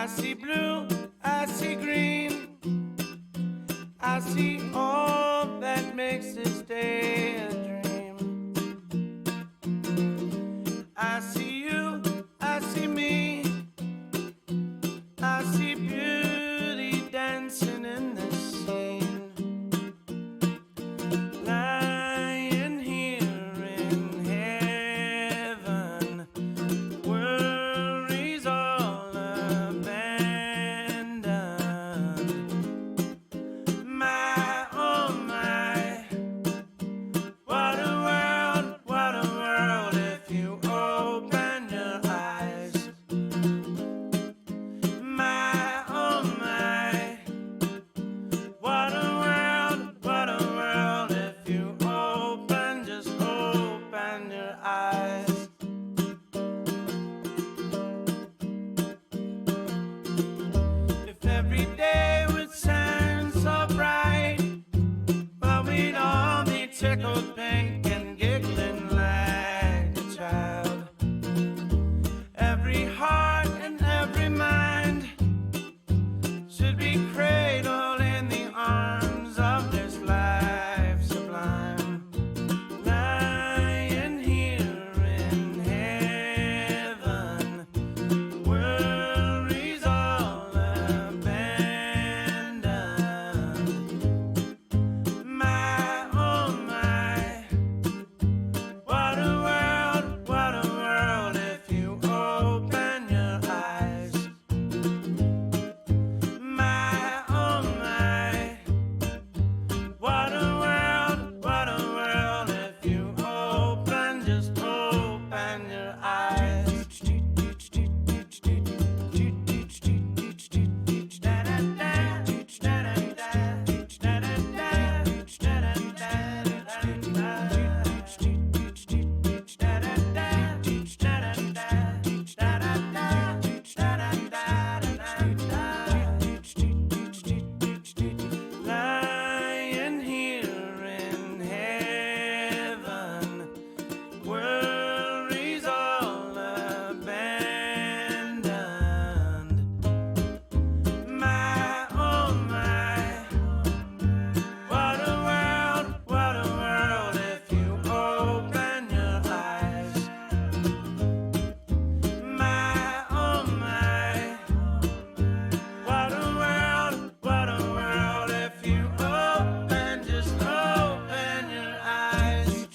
see blue, I see green, I see all that makes this day a dream. I see you, I see me, I see beauty dancing in the scene. Lying here in heaven, worries all abandoned. My, oh my, what a world if you open your eyes. My, oh my, what a world if you just open your eyes. If every day would sound so bright, well, we'd all be tickled pink and giggling like a child. Every heart and every mind should be cradled in the arms of this life sublime. Lying here in heaven, worries all abandoned. My, oh my, what a world if you open your eyes. My, oh my, what a world if you just open your eyes. Lying here in heaven, worries all abandoned. My, oh my, what a world if you open your eyes. My, oh my, what a world if you just open your eyes.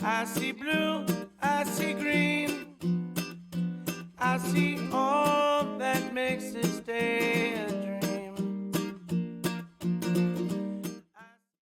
I see blue, I see green, I see all that makes this day a